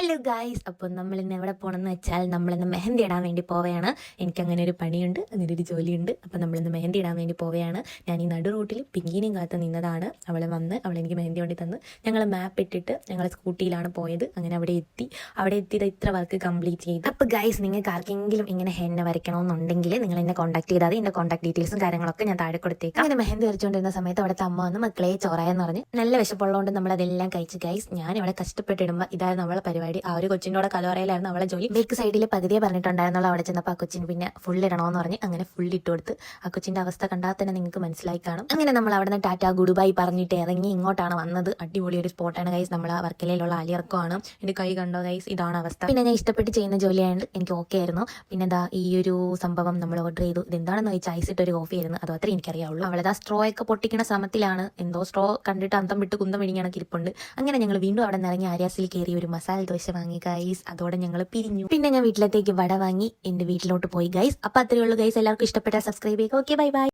Hello guys, അപ്പോൾ നമ്മൾ ഇന്ന് എവിടെ പോകണമെന്ന് വെച്ചാൽ നമ്മളിന്ന് മെഹന്തി ഇടാൻ വേണ്ടി പോവുകയാണ്. എനിക്ക് അങ്ങനെ ഒരു പണിയുണ്ട്, അങ്ങനെ ഒരു ജോലിയുണ്ട്. അപ്പോൾ നമ്മളിന്ന് മെഹന്തി ഇടാൻ വേണ്ടി പോവുകയാണ്. ഞാൻ ഈ നടു റൂട്ടിൽ പിങ്കീനെയും കാത്ത് നിന്നതാണ്. അവൾ എനിക്ക് മെഹന്തി കൊണ്ടി തന്ന് ഞങ്ങൾ മാപ്പ് ഇട്ടിട്ട് ഞങ്ങൾ സ്കൂട്ടിയിലാണ് പോയത്. അങ്ങനെ അവിടെ എത്തിയത് ഇത്ര വർക്ക് കംപ്ലീറ്റ് ചെയ്തു. അപ്പോൾ ഗായ്സ്, നിങ്ങൾക്ക് ആർക്കെങ്കിലും ഇങ്ങനെ ഹെന്ന വരയ്ക്കണമെന്നുണ്ടെങ്കിൽ നിങ്ങൾ എന്നെ കോൺടാക്ട് ചെയ്താൽ എൻ്റെ കോൺടാക്ട് ഡീറ്റെയിൽസും കാര്യങ്ങളൊക്കെ ഞാൻ താഴെ കൊടുത്തേക്കാം. അങ്ങനെ മെഹന്തി വരച്ചുകൊണ്ടിരുന്ന സമയത്ത് അവിടുത്തെ അമ്മ വന്ന് മക്കളെ ചോറായെന്ന് പറഞ്ഞ് നല്ല വിശപ്പുള്ളതുകൊണ്ട് നമ്മളതെല്ലാം കഴിച്ച് ഗൈസ്. ഞാൻ ഇവിടെ കഷ്ടപ്പെട്ടിടുമ്പോൾ ഇതായിരുന്നു നമ്മളെ പരിപാടി. ആ ഒരു കൊച്ചിൻ്റെ കലോറയിലായിരുന്നു അവളെ ജോലി. ബേക്ക് സൈഡിൽ പകുതിയെ പറഞ്ഞിട്ടുണ്ടായിരുന്നുള്ള അവിടെ ചെന്നപ്പോൾ ആ കൊച്ചിന് പിന്നെ ഫുൾ ഇടണമെന്ന് പറഞ്ഞ് അങ്ങനെ ഫുൾ ഇട്ട് കൊടുത്ത്. ആ കൊച്ചിൻ്റെ അവസ്ഥ കണ്ടാൽ തന്നെ നിങ്ങൾക്ക് മനസ്സിലായി കാണും. അങ്ങനെ നമ്മൾ അവിടെ നിന്ന് ടാറ്റ ഗുഡുബൈ പറഞ്ഞിട്ട് ഇറങ്ങി ഇങ്ങോട്ടാണ് വന്നത്. അടിപൊളി ഒരു സ്പോട്ടാണ് ഗൈസ്. നമ്മൾ ആ വർക്കലയിലുള്ള ആലിയർക്കമാണ്. എൻ്റെ കൈ കണ്ടോ ഗൈസ്, ഇതാണ് അവസ്ഥ. പിന്നെ ഞാൻ ഇഷ്ടപ്പെട്ട് ചെയ്യുന്ന ജോലിയായതുകൊണ്ട് എനിക്ക് ഓക്കെ ആയിരുന്നു. പിന്നെ എന്താ ഈ ഒരു സംഭവം നമ്മൾ ഓർഡർ ചെയ്തു. ഇതെന്താണെന്ന് ചോദിച്ചാൽ ഐസിട്ടൊരു കോഫി ആയിരുന്നു. അത് അത്രേ എനിക്കറിയാവുള്ളൂ. അവളത് ആ സ്ട്രോ ഒക്കെ പൊട്ടിക്കുന്ന സമയത്തിലാണ് എന്തോ സ്ട്രോ കണ്ടിട്ട് അന്തം വിട്ട് കുന്തം വിഴിഞ്ഞാണ് ഇരിപ്പുണ്ട്. അങ്ങനെ ഞങ്ങൾ വീണ്ടും അവിടെ നിന്ന് ഇറങ്ങി ആര്യാസിൽ കയറി ഒരു മസാല ദോശ വാങ്ങി ഗൈസ്. അതോടെ ഞങ്ങൾ പിരിഞ്ഞു. പിന്നെ ഞാൻ വീട്ടിലത്തേക്ക് വട വാങ്ങി എൻ്റെ വീട്ടിലോട്ട് പോയി ഗൈസ്. അപ്പോൾ അത്രയേ ഉള്ളൂ ഗൈസ്. എല്ലാവർക്കും ഇഷ്ടപ്പെട്ടാൽ സബ്സ്ക്രൈബ് ചെയ്യുക. Okay, bye bye.